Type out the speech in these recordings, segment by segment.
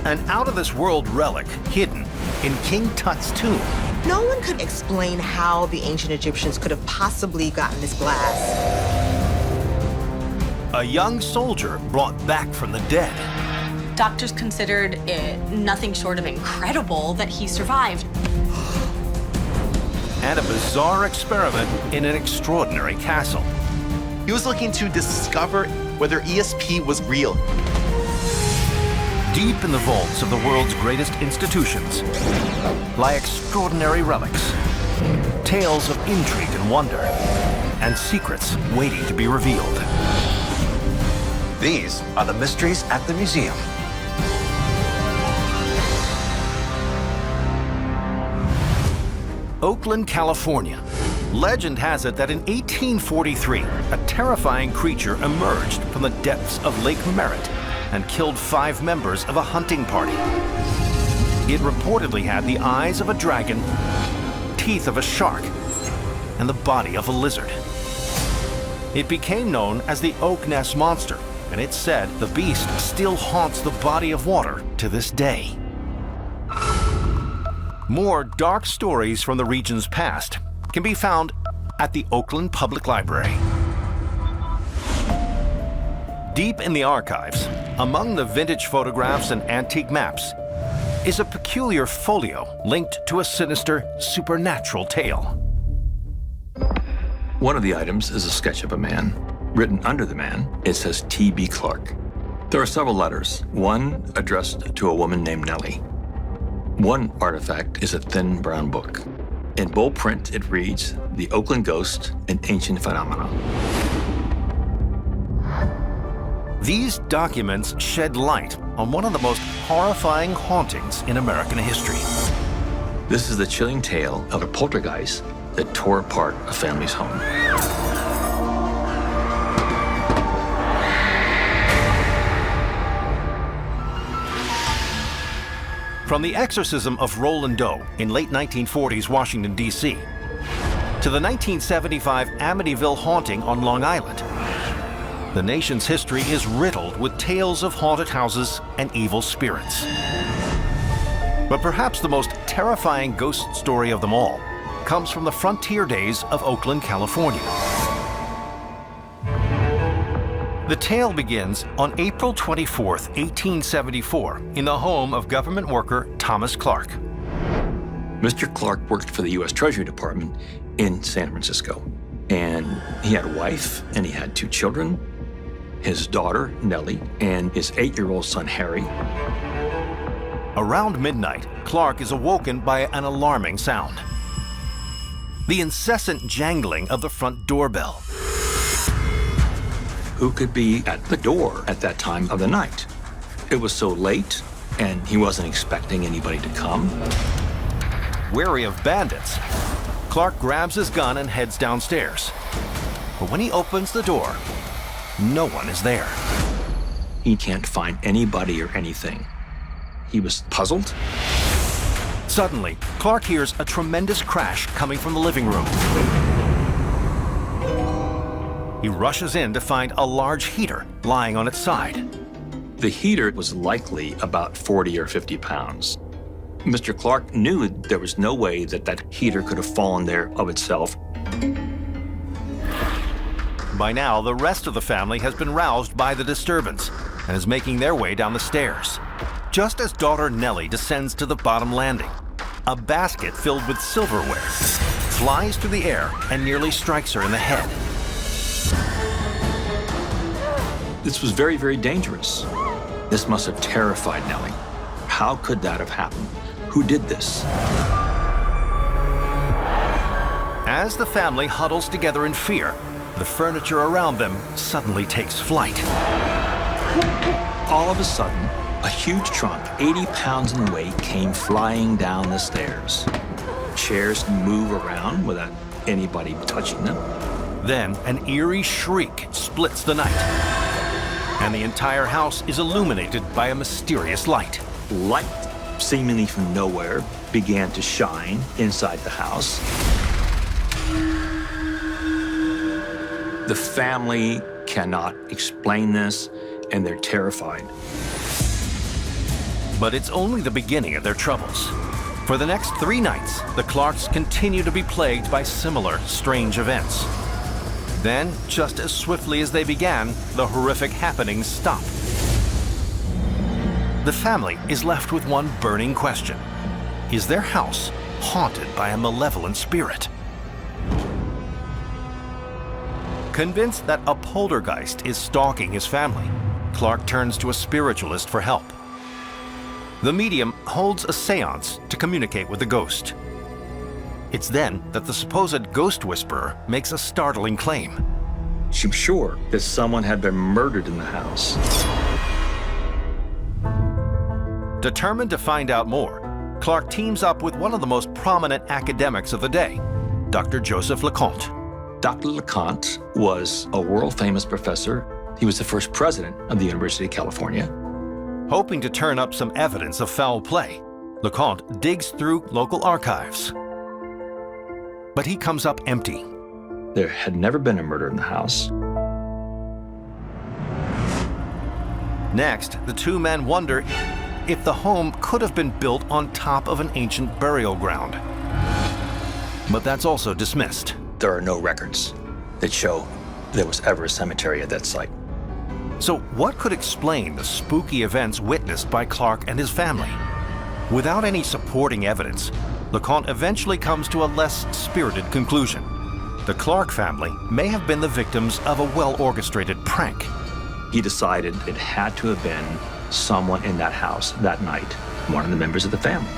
An out-of-this-world relic hidden in King Tut's tomb. No one could explain how the ancient Egyptians could have possibly gotten this blast. A young soldier brought back from the dead. Doctors considered it nothing short of incredible that he survived. And a bizarre experiment in an extraordinary castle. He was looking to discover whether ESP was real. Deep in the vaults of the world's greatest institutions lie extraordinary relics, tales of intrigue and wonder, and secrets waiting to be revealed. These are the mysteries at the museum. Oakland, California. Legend has it that in 1843, a terrifying creature emerged from the depths of Lake Merritt and killed 5 members of a hunting party. It reportedly had the eyes of a dragon, teeth of a shark, and the body of a lizard. It became known as the Oak Ness Monster, and it's said the beast still haunts the body of water to this day. More dark stories from the region's past can be found at the Oakland Public Library. Deep in the archives, among the vintage photographs and antique maps, is a peculiar folio linked to a sinister supernatural tale. One of the items is a sketch of a man. Written under the man, it says T.B. Clark. There are several letters, one addressed to a woman named Nellie. One artifact is a thin brown book. In bold print, it reads, "The Oakland Ghost, an Ancient Phenomenon." These documents shed light on one of the most horrifying hauntings in American history. This is the chilling tale of a poltergeist that tore apart a family's home. From the exorcism of Roland Doe in late 1940s Washington, D.C., to the 1975 Amityville haunting on Long Island, the nation's history is riddled with tales of haunted houses and evil spirits. But perhaps the most terrifying ghost story of them all comes from the frontier days of Oakland, California. The tale begins on April 24, 1874, in the home of government worker Thomas Clark. Mr. Clark worked for the U.S. Treasury Department in San Francisco. And he had a wife, and he had 2 children, his daughter, Nellie, and his 8-year-old son, Harry. Around midnight, Clark is awoken by an alarming sound. The incessant jangling of the front doorbell. Who could be at the door at that time of the night? It was so late, and he wasn't expecting anybody to come. Wary of bandits, Clark grabs his gun and heads downstairs. But when he opens the door, no one is there. He can't find anybody or anything. He was puzzled. Suddenly, Clark hears a tremendous crash coming from the living room. He rushes in to find a large heater lying on its side. The heater was likely about 40 or 50 pounds. Mr. Clark knew there was no way that that heater could have fallen there of itself. By now, the rest of the family has been roused by the disturbance and is making their way down the stairs. Just as daughter Nellie descends to the bottom landing, a basket filled with silverware flies through the air and nearly strikes her in the head. This was very, very dangerous. This must have terrified Nellie. How could that have happened? Who did this? As the family huddles together in fear, the furniture around them suddenly takes flight. All of a sudden, a huge trunk, 80 pounds in weight, came flying down the stairs. Chairs move around without anybody touching them. Then an eerie shriek splits the night, and the entire house is illuminated by a mysterious light. Light, seemingly from nowhere, began to shine inside the house. The family cannot explain this, and they're terrified. But it's only the beginning of their troubles. For the next 3 nights, the Clarks continue to be plagued by similar strange events. Then, just as swiftly as they began, the horrific happenings stop. The family is left with one burning question. Is their house haunted by a malevolent spirit? Convinced that a poltergeist is stalking his family, Clark turns to a spiritualist for help. The medium holds a seance to communicate with the ghost. It's then that the supposed ghost whisperer makes a startling claim. She's sure that someone had been murdered in the house. Determined to find out more, Clark teams up with one of the most prominent academics of the day, Dr. Joseph LeConte. Dr. LeConte was a world-famous professor. He was the first president of the University of California. Hoping to turn up some evidence of foul play, LeConte digs through local archives. But he comes up empty. There had never been a murder in the house. Next, the two men wonder if the home could have been built on top of an ancient burial ground. But that's also dismissed. There are no records that show there was ever a cemetery at that site. So what could explain the spooky events witnessed by Clark and his family? Without any supporting evidence, LeConte eventually comes to a less spirited conclusion. The Clark family may have been the victims of a well-orchestrated prank. He decided it had to have been someone in that house that night, one of the members of the family.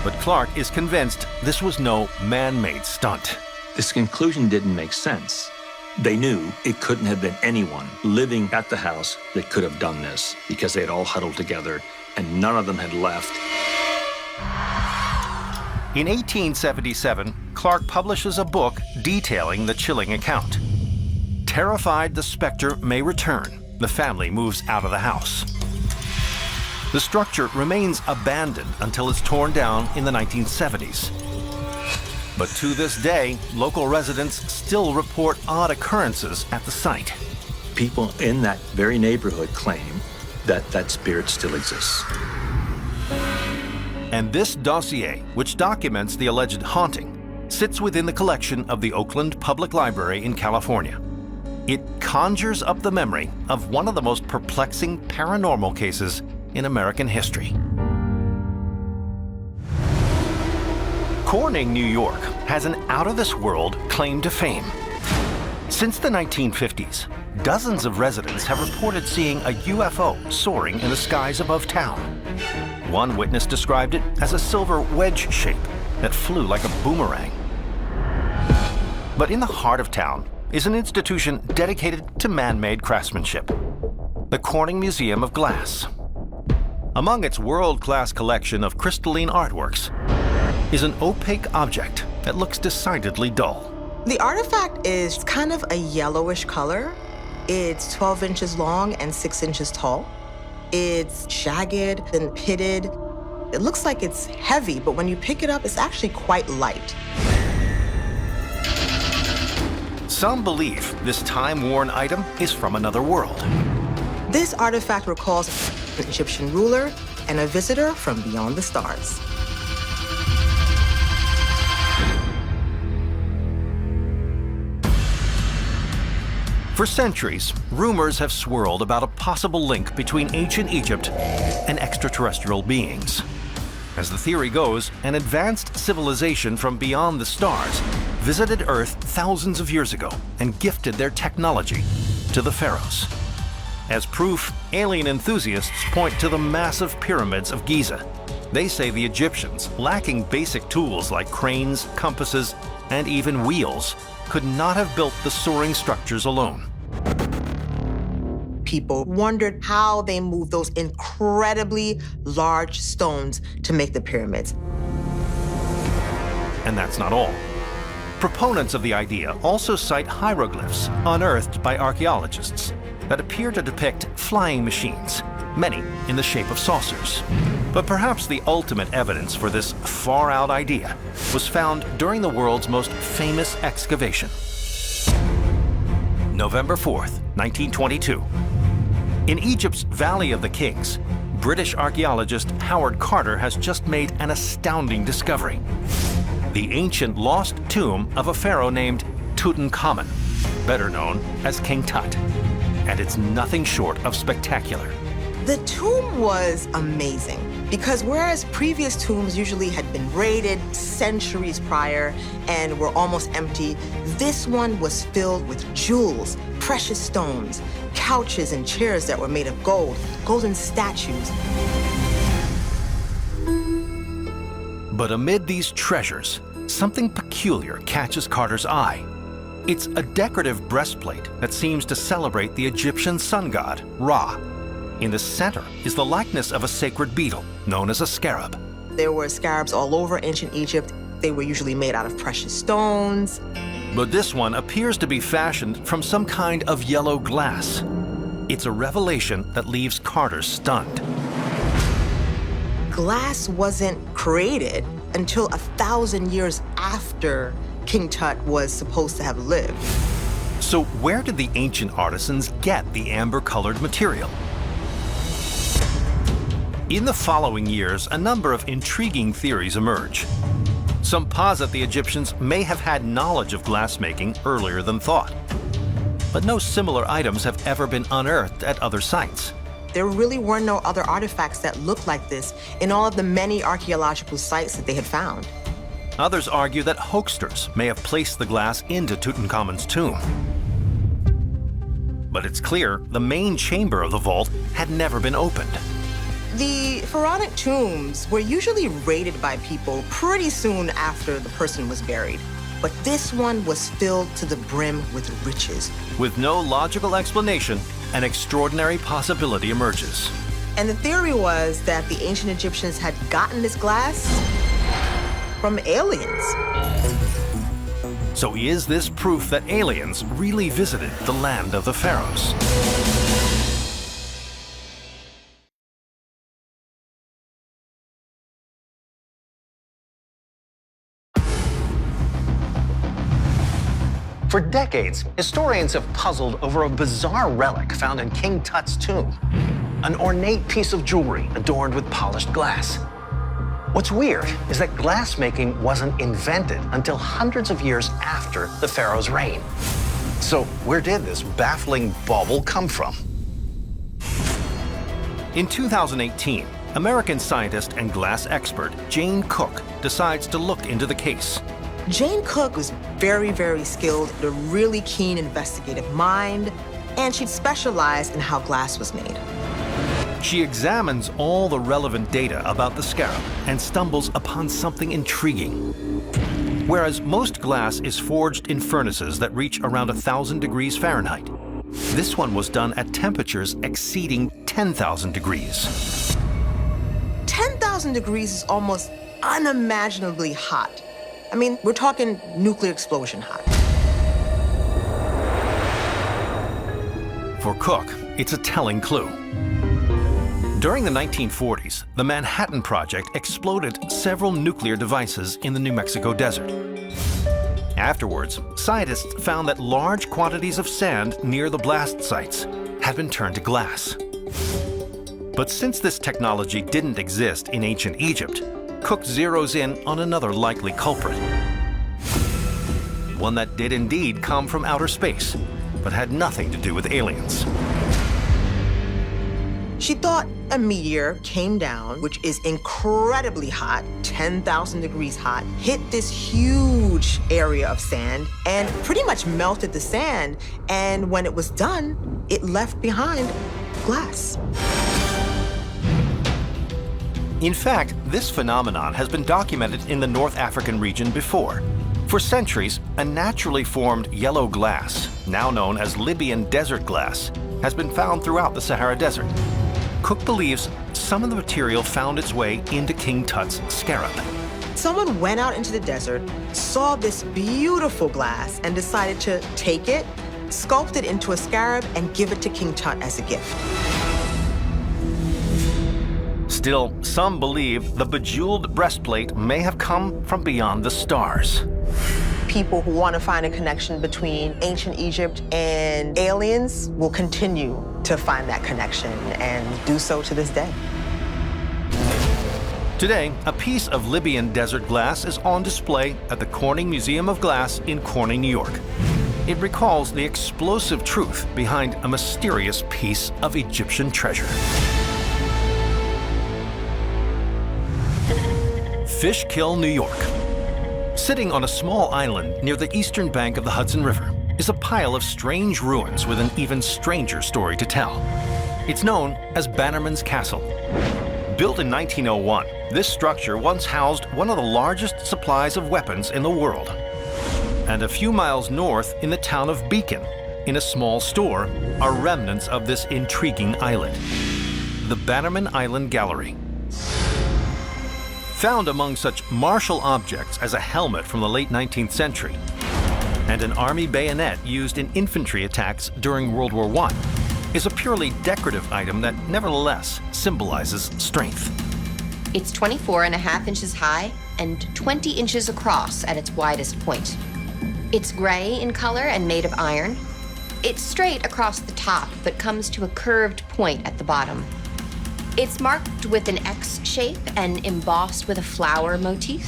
But Clark is convinced this was no man-made stunt. This conclusion didn't make sense. They knew it couldn't have been anyone living at the house that could have done this because they had all huddled together and none of them had left. In 1877, Clark publishes a book detailing the chilling account. Terrified the specter may return, the family moves out of the house. The structure remains abandoned until it's torn down in the 1970s. But to this day, local residents still report odd occurrences at the site. People in that very neighborhood claim that that spirit still exists. And this dossier, which documents the alleged haunting, sits within the collection of the Oakland Public Library in California. It conjures up the memory of one of the most perplexing paranormal cases in American history. Corning, New York, has an out-of-this-world claim to fame. Since the 1950s, dozens of residents have reported seeing a UFO soaring in the skies above town. One witness described it as a silver wedge shape that flew like a boomerang. But in the heart of town is an institution dedicated to man-made craftsmanship, the Corning Museum of Glass. Among its world-class collection of crystalline artworks is an opaque object that looks decidedly dull. The artifact is kind of a yellowish color. It's 12 inches long and 6 inches tall. It's jagged and pitted. It looks like it's heavy, but when you pick it up, it's actually quite light. Some believe this time-worn item is from another world. This artifact recalls an Egyptian ruler and a visitor from beyond the stars. For centuries, rumors have swirled about a possible link between ancient Egypt and extraterrestrial beings. As the theory goes, an advanced civilization from beyond the stars visited Earth thousands of years ago and gifted their technology to the pharaohs. As proof, alien enthusiasts point to the massive pyramids of Giza. They say the Egyptians, lacking basic tools like cranes, compasses, and even wheels, could not have built the soaring structures alone. People wondered how they moved those incredibly large stones to make the pyramids. And that's not all. Proponents of the idea also cite hieroglyphs unearthed by archaeologists that appear to depict flying machines, many in the shape of saucers. But perhaps the ultimate evidence for this far-out idea was found during the world's most famous excavation. November 4th, 1922. In Egypt's Valley of the Kings, British archaeologist Howard Carter has just made an astounding discovery: the ancient lost tomb of a pharaoh named Tutankhamun, better known as King Tut. And it's nothing short of spectacular. The tomb was amazing because whereas previous tombs usually had been raided centuries prior and were almost empty, this one was filled with jewels, precious stones, couches and chairs that were made of gold, golden statues. But amid these treasures, something peculiar catches Carter's eye. It's a decorative breastplate that seems to celebrate the Egyptian sun god, Ra. In the center is the likeness of a sacred beetle known as a scarab. There were scarabs all over ancient Egypt. They were usually made out of precious stones. But this one appears to be fashioned from some kind of yellow glass. It's a revelation that leaves Carter stunned. Glass wasn't created until 1,000 years after King Tut was supposed to have lived. So where did the ancient artisans get the amber-colored material? In the following years, a number of intriguing theories emerge. Some posit the Egyptians may have had knowledge of glassmaking earlier than thought. But no similar items have ever been unearthed at other sites. There really were no other artifacts that looked like this in all of the many archaeological sites that they had found. Others argue that hoaxsters may have placed the glass into Tutankhamun's tomb. But it's clear the main chamber of the vault had never been opened. The pharaonic tombs were usually raided by people pretty soon after the person was buried. But this one was filled to the brim with riches. With no logical explanation, an extraordinary possibility emerges. And the theory was that the ancient Egyptians had gotten this glass from aliens. So is this proof that aliens really visited the land of the pharaohs? For decades, historians have puzzled over a bizarre relic found in King Tut's tomb, an ornate piece of jewelry adorned with polished glass. What's weird is that glassmaking wasn't invented until hundreds of years after the pharaoh's reign. So where did this baffling bauble come from? In 2018, American scientist and glass expert Jane Cook decides to look into the case. Jane Cook was very, very skilled, a really keen investigative mind, and she specialized in how glass was made. She examines all the relevant data about the scarab and stumbles upon something intriguing. Whereas most glass is forged in furnaces that reach around 1,000 degrees Fahrenheit, this one was done at temperatures exceeding 10,000 degrees. 10,000 degrees is almost unimaginably hot. I mean, we're talking nuclear explosion hot. For Cook, it's a telling clue. During the 1940s, the Manhattan Project exploded several nuclear devices in the New Mexico desert. Afterwards, scientists found that large quantities of sand near the blast sites had been turned to glass. But since this technology didn't exist in ancient Egypt, Cook zeroes in on another likely culprit. One that did indeed come from outer space, but had nothing to do with aliens. She thought a meteor came down, which is incredibly hot, 10,000 degrees hot, hit this huge area of sand and pretty much melted the sand. And when it was done, it left behind glass. In fact, this phenomenon has been documented in the North African region before. For centuries, a naturally formed yellow glass, now known as Libyan desert glass, has been found throughout the Sahara Desert. Cook believes some of the material found its way into King Tut's scarab. Someone went out into the desert, saw this beautiful glass, and decided to take it, sculpt it into a scarab, and give it to King Tut as a gift. Still, some believe the bejeweled breastplate may have come from beyond the stars. People who want to find a connection between ancient Egypt and aliens will continue to find that connection and do so to this day. Today, a piece of Libyan desert glass is on display at the Corning Museum of Glass in Corning, New York. It recalls the explosive truth behind a mysterious piece of Egyptian treasure. Fishkill, New York. Sitting on a small island near the eastern bank of the Hudson River is a pile of strange ruins with an even stranger story to tell. It's known as Bannerman's Castle. Built in 1901, this structure once housed one of the largest supplies of weapons in the world. And a few miles north in the town of Beacon, in a small store, are remnants of this intriguing island. The Bannerman Island Gallery. Found among such martial objects as a helmet from the late 19th century and an army bayonet used in infantry attacks during World War I, is a purely decorative item that nevertheless symbolizes strength. It's 24.5 inches high and 20 inches across at its widest point. It's gray in color and made of iron. It's straight across the top, but comes to a curved point at the bottom. It's marked with an X shape and embossed with a flower motif.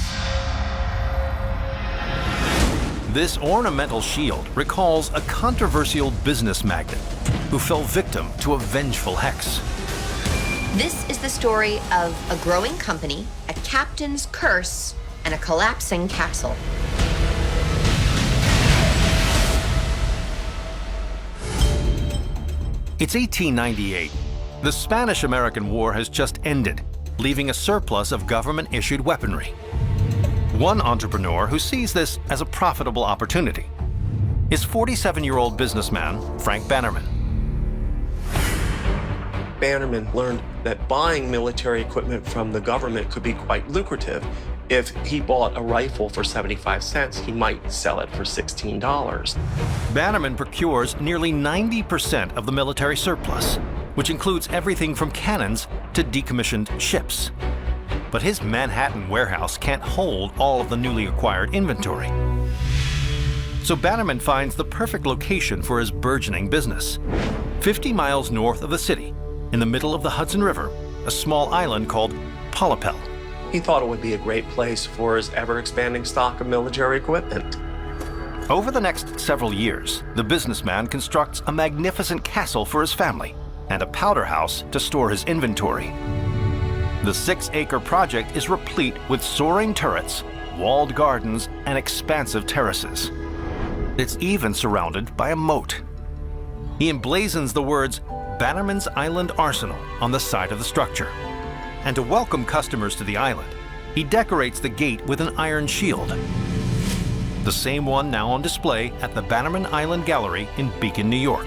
This ornamental shield recalls a controversial business magnate who fell victim to a vengeful hex. This is the story of a growing company, a captain's curse, and a collapsing castle. It's 1898. The Spanish-American War has just ended, leaving a surplus of government-issued weaponry. One entrepreneur who sees this as a profitable opportunity is 47-year-old businessman Frank Bannerman. Bannerman learned that buying military equipment from the government could be quite lucrative. If he bought a rifle for 75 cents, he might sell it for $16. Bannerman procures nearly 90% of the military surplus, which includes everything from cannons to decommissioned ships. But his Manhattan warehouse can't hold all of the newly acquired inventory. So Bannerman finds the perfect location for his burgeoning business. 50 miles north of the city, in the middle of the Hudson River, a small island called Polypel. He thought it would be a great place for his ever-expanding stock of military equipment. Over the next several years, the businessman constructs a magnificent castle for his family and a powder house to store his inventory. The 6-acre project is replete with soaring turrets, walled gardens, and expansive terraces. It's even surrounded by a moat. He emblazons the words Bannerman's Island Arsenal on the side of the structure. And to welcome customers to the island, he decorates the gate with an iron shield. The same one now on display at the Bannerman Island Gallery in Beacon, New York.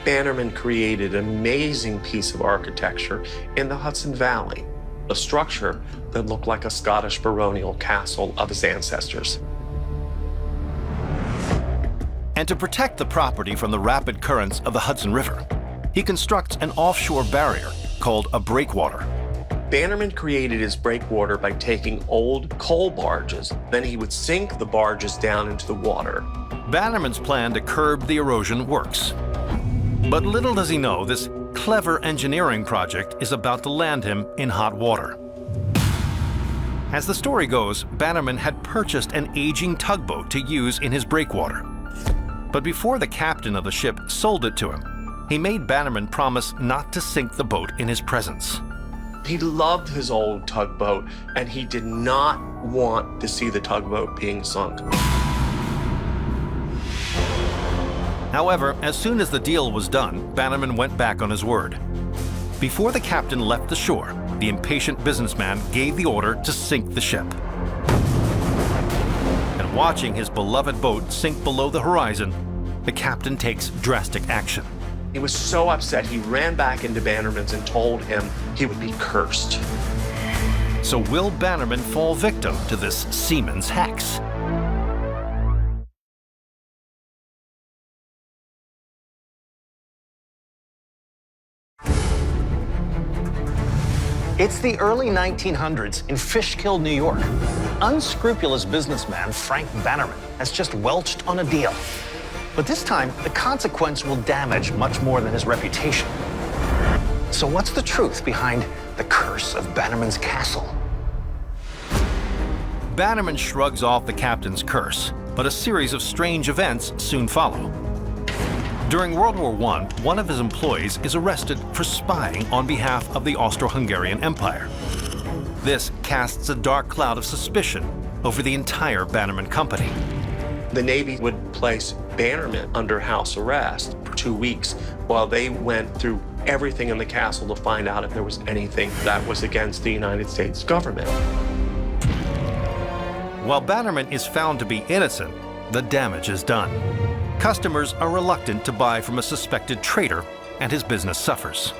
Bannerman created an amazing piece of architecture in the Hudson Valley, a structure that looked like a Scottish baronial castle of his ancestors. And to protect the property from the rapid currents of the Hudson River, he constructs an offshore barrier called a breakwater. Bannerman created his breakwater by taking old coal barges. Then he would sink the barges down into the water. Bannerman's plan to curb the erosion works. But little does he know, this clever engineering project is about to land him in hot water. As the story goes, Bannerman had purchased an aging tugboat to use in his breakwater. But before the captain of the ship sold it to him, he made Bannerman promise not to sink the boat in his presence. He loved his old tugboat, and he did not want to see the tugboat being sunk. However, as soon as the deal was done, Bannerman went back on his word. Before the captain left the shore, the impatient businessman gave the order to sink the ship. And watching his beloved boat sink below the horizon, the captain takes drastic action. He was so upset, he ran back into Bannerman's and told him he would be cursed. So will Bannerman fall victim to this seaman's hex? It's the early 1900s in Fishkill, New York. Unscrupulous businessman Frank Bannerman has just welched on a deal. But this time, the consequence will damage much more than his reputation. So what's the truth behind the curse of Bannerman's castle? Bannerman shrugs off the captain's curse, but a series of strange events soon follow. During World War I, one of his employees is arrested for spying on behalf of the Austro-Hungarian Empire. This casts a dark cloud of suspicion over the entire Bannerman company. The Navy would place Bannerman under house arrest for 2 weeks while they went through everything in the castle to find out if there was anything that was against the United States government. While Bannerman is found to be innocent, the damage is done. Customers are reluctant to buy from a suspected traitor, and his business suffers.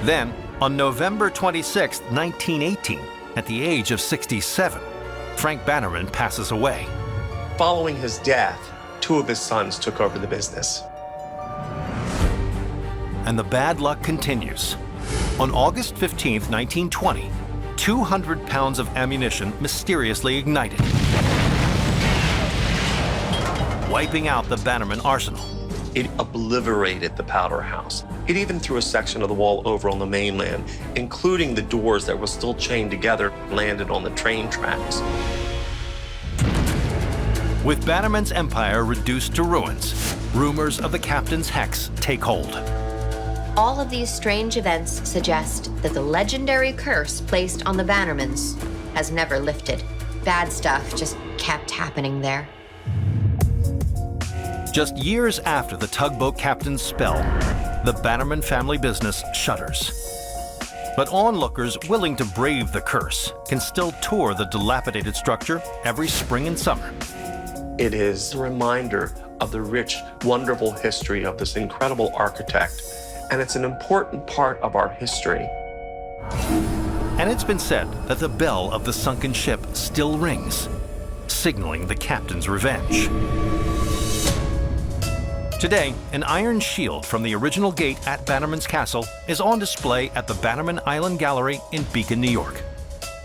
Then, on November 26, 1918, at the age of 67, Frank Bannerman passes away. Following his death, 2 of his sons took over the business. And the bad luck continues. On August 15, 1920, 200 pounds of ammunition mysteriously ignited, wiping out the Bannerman arsenal. It obliterated the powder house. It even threw a section of the wall over on the mainland, including the doors that were still chained together, landed on the train tracks. With Bannerman's empire reduced to ruins, rumors of the captain's hex take hold. All of these strange events suggest that the legendary curse placed on the Bannermans has never lifted. Bad stuff just kept happening there. Just years after the tugboat captain's spell, the Bannerman family business shutters. But onlookers willing to brave the curse can still tour the dilapidated structure every spring and summer. It is a reminder of the rich, wonderful history of this incredible architect, and it's an important part of our history. And it's been said that the bell of the sunken ship still rings, signaling the captain's revenge. Today, an iron shield from the original gate at Bannerman's Castle is on display at the Bannerman Island Gallery in Beacon, New York.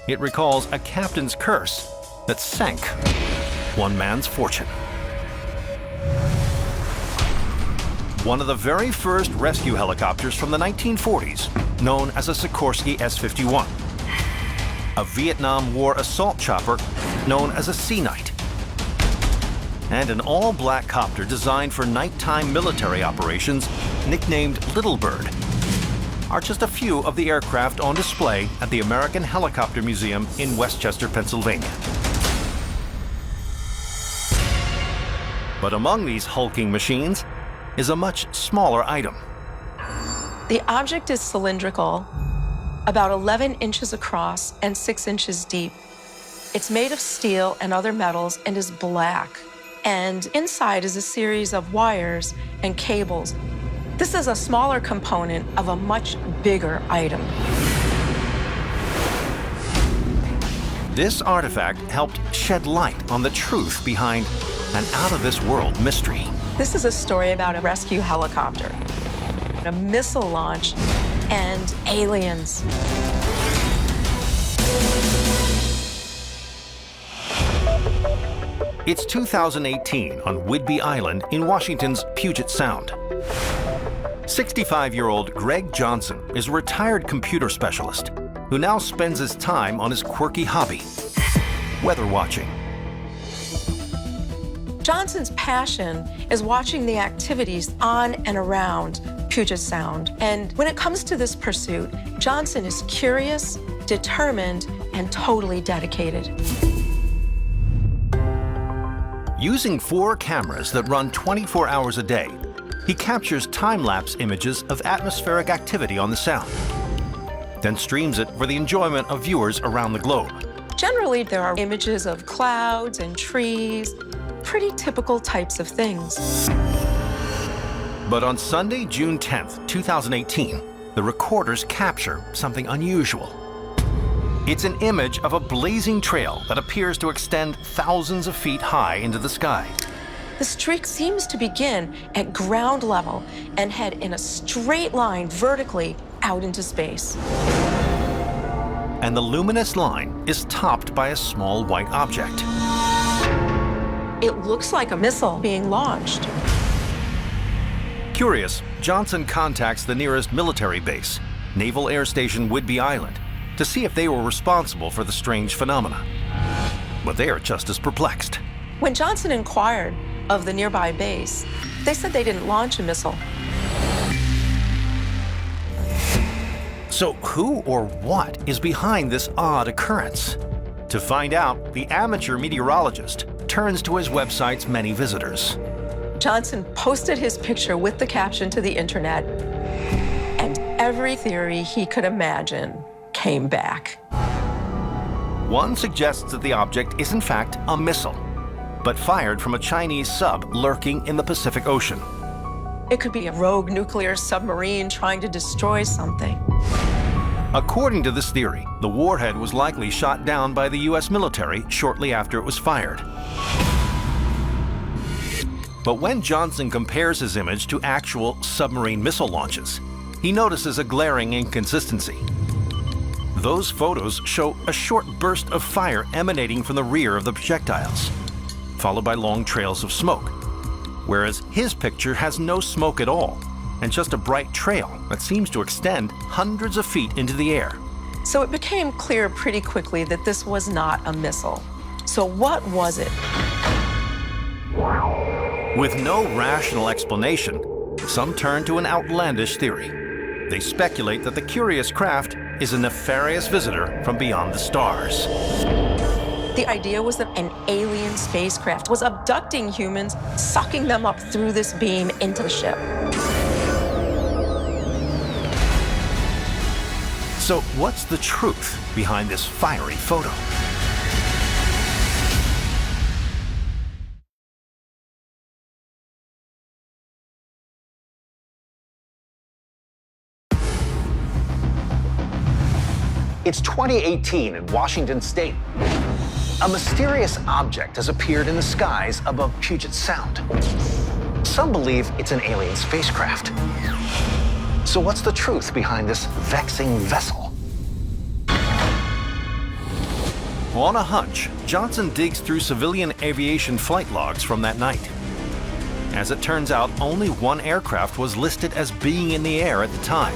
It recalls a captain's curse that sank one man's fortune. One of the very first rescue helicopters from the 1940s, known as a Sikorsky S-51. A Vietnam War assault chopper known as a Sea Knight. And an all-black copter designed for nighttime military operations, nicknamed Little Bird, are just a few of the aircraft on display at the American Helicopter Museum in Westchester, Pennsylvania. But among these hulking machines is a much smaller item. The object is cylindrical, about 11 inches across and 6 inches deep. It's made of steel and other metals and is black. And inside is a series of wires and cables. This is a smaller component of a much bigger item. This artifact helped shed light on the truth behind an out-of-this-world mystery. This is a story about a rescue helicopter, a missile launch, and aliens. It's 2018 on Whidbey Island in Washington's Puget Sound. 65-year-old Greg Johnson is a retired computer specialist who now spends his time on his quirky hobby, weather watching. Johnson's passion is watching the activities on and around Puget Sound. And when it comes to this pursuit, Johnson is curious, determined, and totally dedicated. Using 4 cameras that run 24 hours a day, he captures time-lapse images of atmospheric activity on the Sound, then streams it for the enjoyment of viewers around the globe. Generally, there are images of clouds and trees, pretty typical types of things. But on Sunday, June 10th, 2018, the recorders capture something unusual. It's an image of a blazing trail that appears to extend thousands of feet high into the sky. The streak seems to begin at ground level and head in a straight line vertically out into space. And the luminous line is topped by a small white object. It looks like a missile being launched. Curious, Johnson contacts the nearest military base, Naval Air Station Whidbey Island, to see if they were responsible for the strange phenomena. but they are just as perplexed. When Johnson inquired of the nearby base, they said they didn't launch a missile. So who or what is behind this odd occurrence? To find out, the amateur meteorologist turns to his website's many visitors. Johnson posted his picture with the caption to the internet, and every theory he could imagine came back. One suggests that the object is in fact a missile, but fired from a Chinese sub lurking in the Pacific Ocean. It could be a rogue nuclear submarine trying to destroy something. According to this theory, the warhead was likely shot down by the US military shortly after it was fired. But when Johnson compares his image to actual submarine missile launches, he notices a glaring inconsistency. Those photos show a short burst of fire emanating from the rear of the projectiles, followed by long trails of smoke, whereas his picture has no smoke at all and just a bright trail that seems to extend hundreds of feet into the air. So it became clear pretty quickly that this was not a missile. So what was it? With no rational explanation, some turn to an outlandish theory. They speculate that the curious craft is a nefarious visitor from beyond the stars. The idea was that an alien spacecraft was abducting humans, sucking them up through this beam into the ship. So what's the truth behind this fiery photo? It's 2018 in Washington State. A mysterious object has appeared in the skies above Puget Sound. Some believe it's an alien spacecraft. So what's the truth behind this vexing vessel? On a hunch, Johnson digs through civilian aviation flight logs from that night. As it turns out, only one aircraft was listed as being in the air at the time.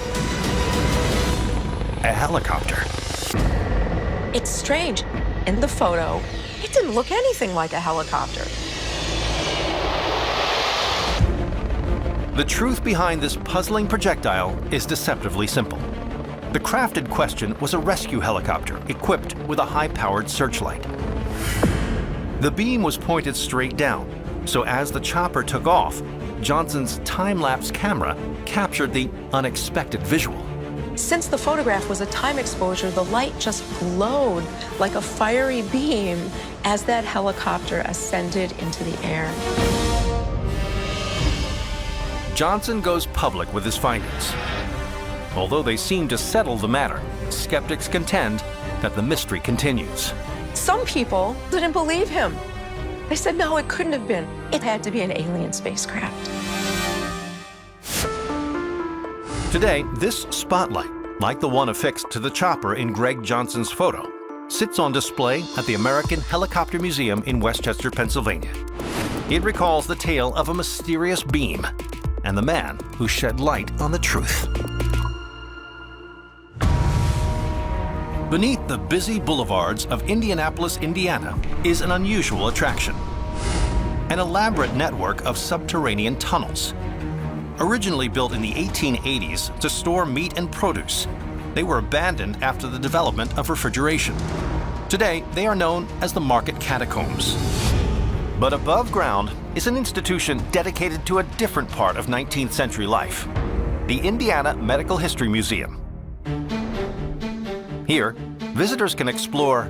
A helicopter. It's strange. In the photo, it didn't look anything like a helicopter. The truth behind this puzzling projectile is deceptively simple. The craft in question was a rescue helicopter equipped with a high-powered searchlight. The beam was pointed straight down, so as the chopper took off, Johnson's time-lapse camera captured the unexpected visual. Since the photograph was a time exposure, the light just glowed like a fiery beam as that helicopter ascended into the air. Johnson goes public with his findings. Although they seem to settle the matter, skeptics contend that the mystery continues. Some people didn't believe him. They said, no, it couldn't have been. It had to be an alien spacecraft. Today, this spotlight, like the one affixed to the chopper in Greg Johnson's photo, sits on display at the American Helicopter Museum in Westchester, Pennsylvania. It recalls the tale of a mysterious beam and the man who shed light on the truth. Beneath the busy boulevards of Indianapolis, Indiana, is an unusual attraction. An elaborate network of subterranean tunnels. Originally built in the 1880s to store meat and produce, they were abandoned after the development of refrigeration. Today, they are known as the Market Catacombs. But above ground is an institution dedicated to a different part of 19th century life, the Indiana Medical History Museum. Here, visitors can explore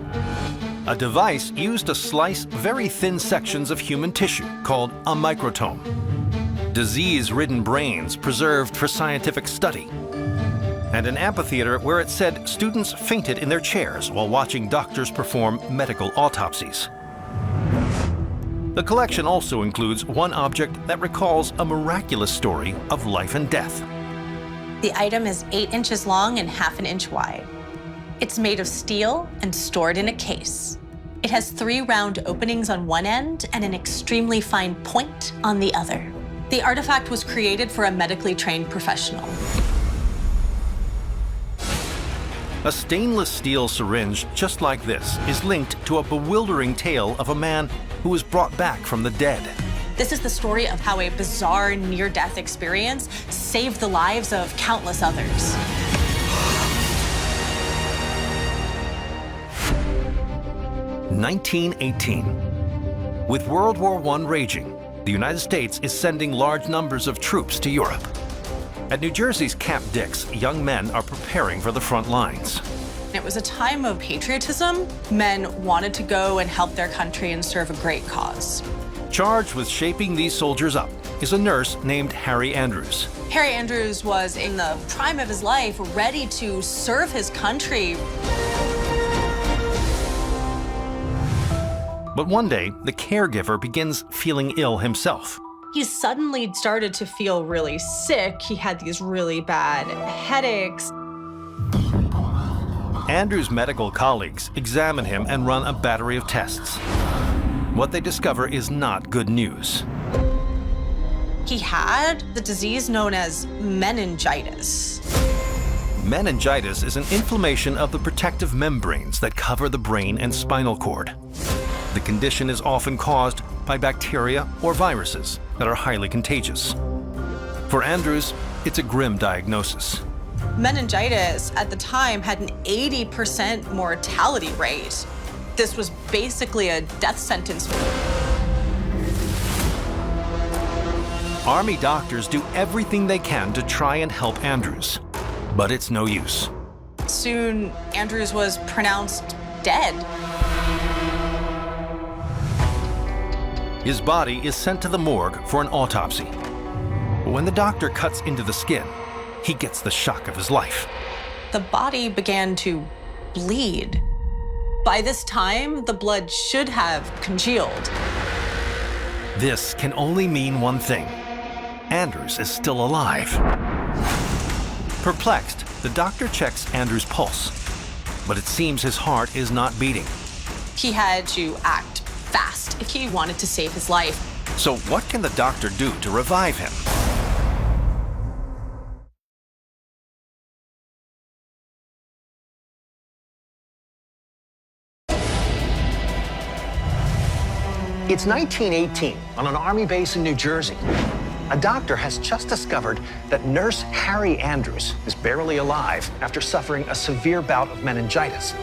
a device used to slice very thin sections of human tissue called a microtome, disease-ridden brains preserved for scientific study, and an amphitheater where it said students fainted in their chairs while watching doctors perform medical autopsies. The collection also includes one object that recalls a miraculous story of life and death. The item is 8 inches long and ½ inch wide. It's made of steel and stored in a case. It has 3 round openings on one end and an extremely fine point on the other. The artifact was created for a medically trained professional. A stainless steel syringe just like this is linked to a bewildering tale of a man who was brought back from the dead. This is the story of how a bizarre near-death experience saved the lives of countless others. (1918). With World War I raging, the United States is sending large numbers of troops to Europe. At New Jersey's Camp Dix, young men are preparing for the front lines. It was a time of patriotism. Men wanted to go and help their country and serve a great cause. Charged with shaping these soldiers up is a nurse named Harry Andrews. Harry Andrews was in the prime of his life, ready to serve his country. But one day, the caregiver begins feeling ill himself. He suddenly started to feel really sick. He had these really bad headaches. Andrews' medical colleagues examine him and run a battery of tests. What they discover is not good news. He had the disease known as meningitis. Meningitis is an inflammation of the protective membranes that cover the brain and spinal cord. The condition is often caused by bacteria or viruses that are highly contagious. For Andrews, it's a grim diagnosis. Meningitis at the time had an 80% mortality rate. This was basically a death sentence. Army doctors do everything they can to try and help Andrews, but it's no use. Soon, Andrews was pronounced dead. His body is sent to the morgue for an autopsy. But when the doctor cuts into the skin, he gets the shock of his life. The body began to bleed. By this time, the blood should have congealed. This can only mean one thing. Andrews is still alive. Perplexed, the doctor checks Andrews' pulse, but it seems his heart is not beating. He had to act fast if he wanted to save his life. So what can the doctor do to revive him? It's 1918 on an army base in New Jersey. A doctor has just discovered that nurse Harry Andrews is barely alive after suffering a severe bout of meningitis.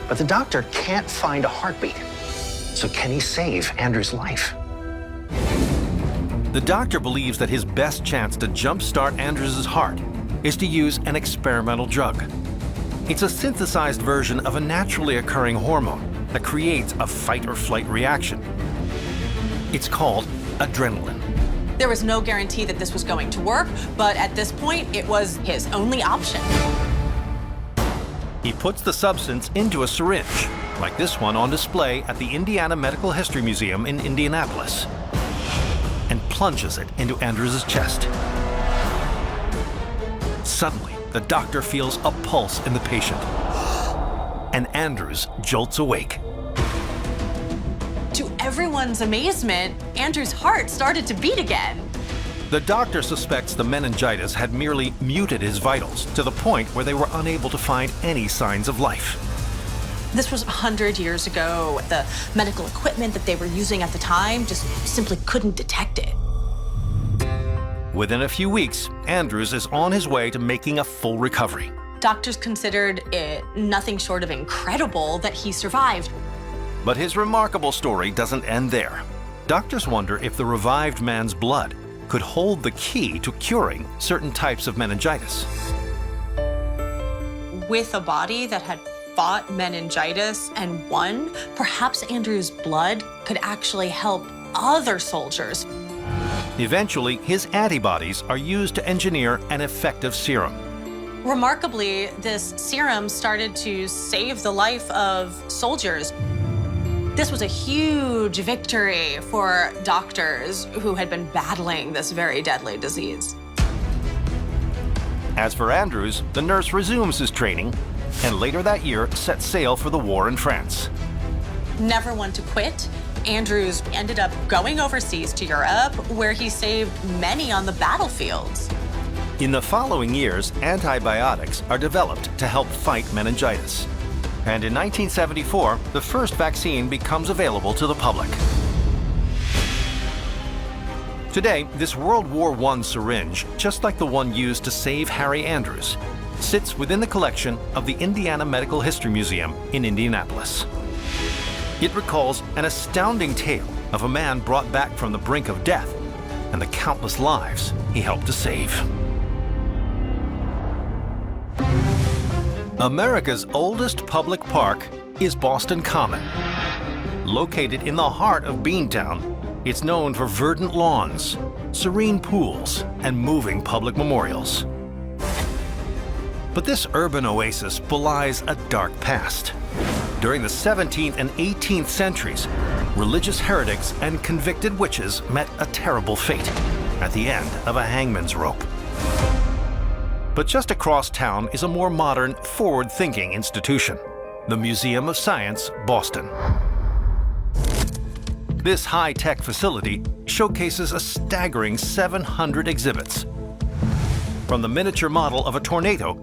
But the doctor can't find a heartbeat. So can he save Andrews' life? The doctor believes that his best chance to jumpstart Andrews' heart is to use an experimental drug. It's a synthesized version of a naturally occurring hormone that creates a fight or flight reaction. It's called adrenaline. There was no guarantee that this was going to work, but at this point, it was his only option. He puts the substance into a syringe, like this one on display at the Indiana Medical History Museum in Indianapolis, and plunges it into Andrews' chest. Suddenly, the doctor feels a pulse in the patient, and Andrews jolts awake. To everyone's amazement, Andrews' heart started to beat again. The doctor suspects the meningitis had merely muted his vitals to the point where they were unable to find any signs of life. This was 100 years ago. The medical equipment that they were using at the time just simply couldn't detect it. Within a few weeks, Andrews is on his way to making a full recovery. Doctors considered it nothing short of incredible that he survived. But his remarkable story doesn't end there. Doctors wonder if the revived man's blood could hold the key to curing certain types of meningitis. With a body that had fought meningitis and won, perhaps Andrews' blood could actually help other soldiers. Eventually, his antibodies are used to engineer an effective serum. Remarkably, this serum started to save the life of soldiers. This was a huge victory for doctors who had been battling this very deadly disease. As for Andrews, the nurse resumes his training and later that year sets sail for the war in France. Never one to quit, Andrews ended up going overseas to Europe, where he saved many on the battlefields. In the following years, antibiotics are developed to help fight meningitis. And in 1974, the first vaccine becomes available to the public. Today, this World War I syringe, just like the one used to save Harry Andrews, sits within the collection of the Indiana Medical History Museum in Indianapolis. It recalls an astounding tale of a man brought back from the brink of death and the countless lives he helped to save. America's oldest public park is Boston Common. Located in the heart of Beantown, it's known for verdant lawns, serene pools, and moving public memorials. But this urban oasis belies a dark past. During the 17th and 18th centuries, religious heretics and convicted witches met a terrible fate at the end of a hangman's rope. But just across town is a more modern, forward-thinking institution, the Museum of Science, Boston. This high-tech facility showcases a staggering 700 exhibits, from the miniature model of a tornado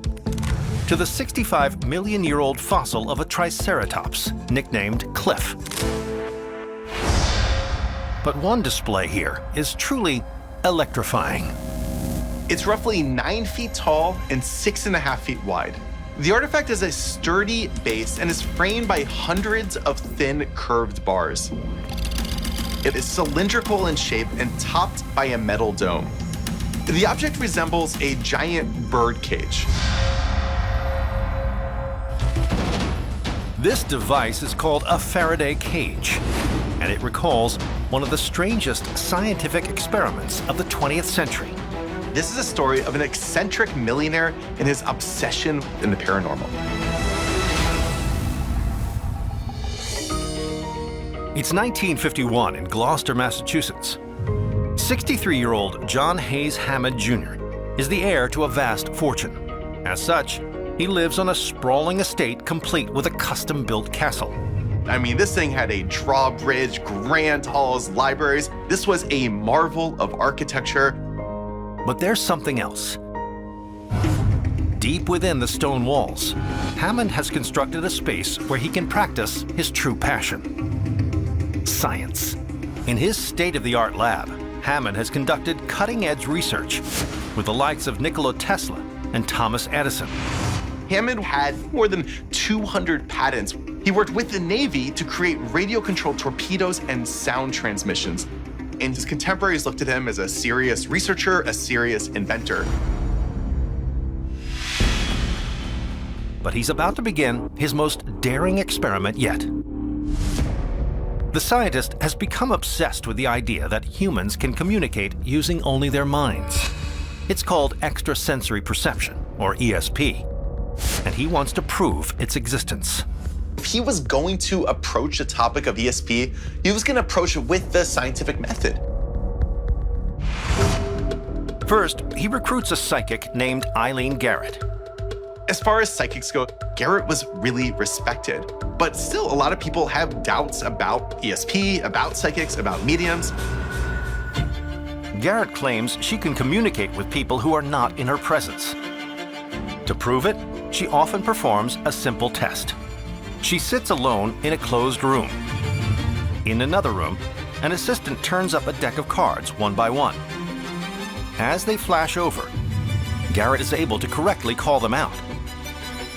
to the 65-million-year-old fossil of a triceratops, nicknamed Cliff. But one display here is truly electrifying. It's roughly 9 feet tall and 6.5 feet wide. The artifact has a sturdy base and is framed by hundreds of thin, curved bars. It is cylindrical in shape and topped by a metal dome. The object resembles a giant bird cage. This device is called a Faraday cage, and it recalls one of the strangest scientific experiments of the 20th century. This is a story of an eccentric millionaire and his obsession in the paranormal. It's 1951 in Gloucester, Massachusetts. 63-year-old John Hayes Hammond Jr. is the heir to a vast fortune. As such, he lives on a sprawling estate complete with a custom-built castle. I mean, this thing had a drawbridge, grand halls, libraries. This was a marvel of architecture. But there's something else. Deep within the stone walls, Hammond has constructed a space where he can practice his true passion: science. In his state-of-the-art lab, Hammond has conducted cutting-edge research with the likes of Nikola Tesla and Thomas Edison. Hammond had more than 200 patents. He worked with the Navy to create radio-controlled torpedoes and sound transmissions. And his contemporaries looked at him as a serious researcher, a serious inventor. But he's about to begin his most daring experiment yet. The scientist has become obsessed with the idea that humans can communicate using only their minds. It's called extrasensory perception, or ESP, and he wants to prove its existence. If he was going to approach the topic of ESP, he was going to approach it with the scientific method. First, he recruits a psychic named Eileen Garrett. As far as psychics go, Garrett was really respected. But still, a lot of people have doubts about ESP, about psychics, about mediums. Garrett claims she can communicate with people who are not in her presence. To prove it, she often performs a simple test. She sits alone in a closed room. In another room, an assistant turns up a deck of cards one by one. As they flash over, Garrett is able to correctly call them out.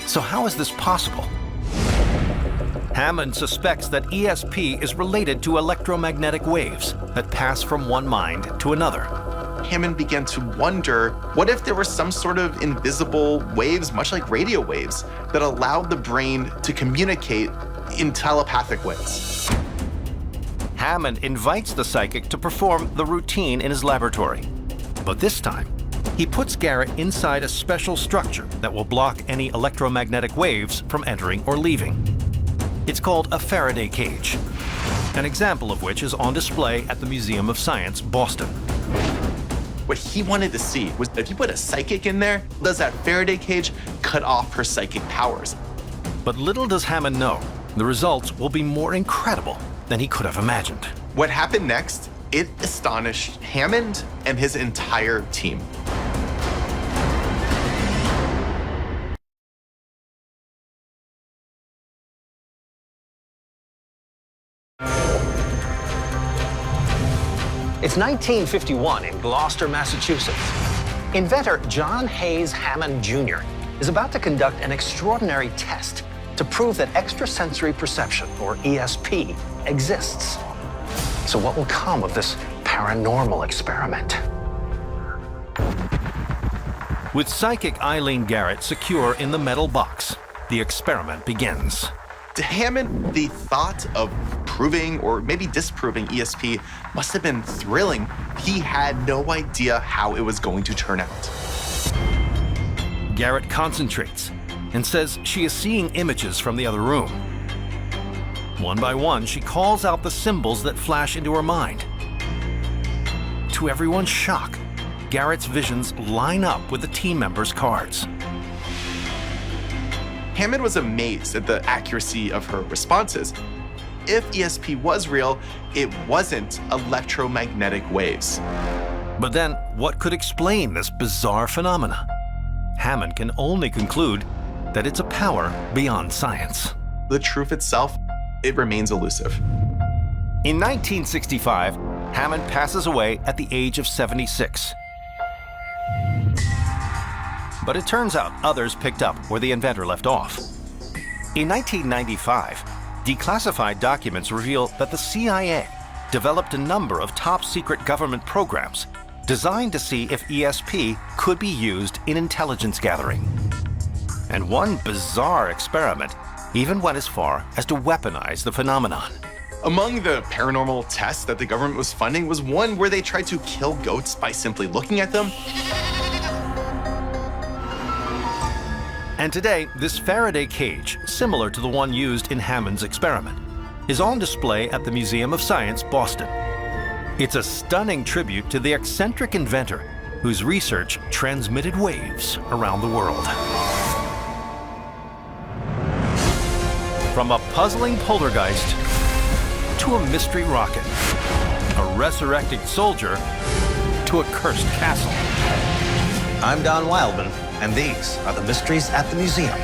So how is this possible? Hammond suspects that ESP is related to electromagnetic waves that pass from one mind to another. Hammond began to wonder, what if there were some sort of invisible waves, much like radio waves, that allowed the brain to communicate in telepathic ways? Hammond invites the psychic to perform the routine in his laboratory. But this time, he puts Garrett inside a special structure that will block any electromagnetic waves from entering or leaving. It's called a Faraday cage, an example of which is on display at the Museum of Science, Boston. What he wanted to see was if you put a psychic in there, does that Faraday cage cut off her psychic powers? But little does Hammond know, the results will be more incredible than he could have imagined. What happened next, it astonished Hammond and his entire team. It's 1951 in Gloucester, Massachusetts. Inventor John Hayes Hammond Jr. is about to conduct an extraordinary test to prove that extrasensory perception, or ESP, exists. So what will come of this paranormal experiment? With psychic Eileen Garrett secure in the metal box, the experiment begins. To Hammond, the thought of proving or maybe disproving ESP must have been thrilling. He had no idea how it was going to turn out. Garrett concentrates and says she is seeing images from the other room. One by one, she calls out the symbols that flash into her mind. To everyone's shock, Garrett's visions line up with the team members' cards. Hammond was amazed at the accuracy of her responses. If ESP was real, it wasn't electromagnetic waves. But then, what could explain this bizarre phenomena? Hammond can only conclude that it's a power beyond science. The truth itself, it remains elusive. In 1965, Hammond passes away at the age of 76. But it turns out others picked up where the inventor left off. In 1995, declassified documents reveal that the CIA developed a number of top-secret government programs designed to see if ESP could be used in intelligence gathering. And one bizarre experiment even went as far as to weaponize the phenomenon. Among the paranormal tests that the government was funding was one where they tried to kill goats by simply looking at them. And today, this Faraday cage, similar to the one used in Hammond's experiment, is on display at the Museum of Science, Boston. It's a stunning tribute to the eccentric inventor whose research transmitted waves around the world. From a puzzling poltergeist to a mystery rocket, a resurrected soldier to a cursed castle. I'm Don Wildman, and these are the mysteries at the museum.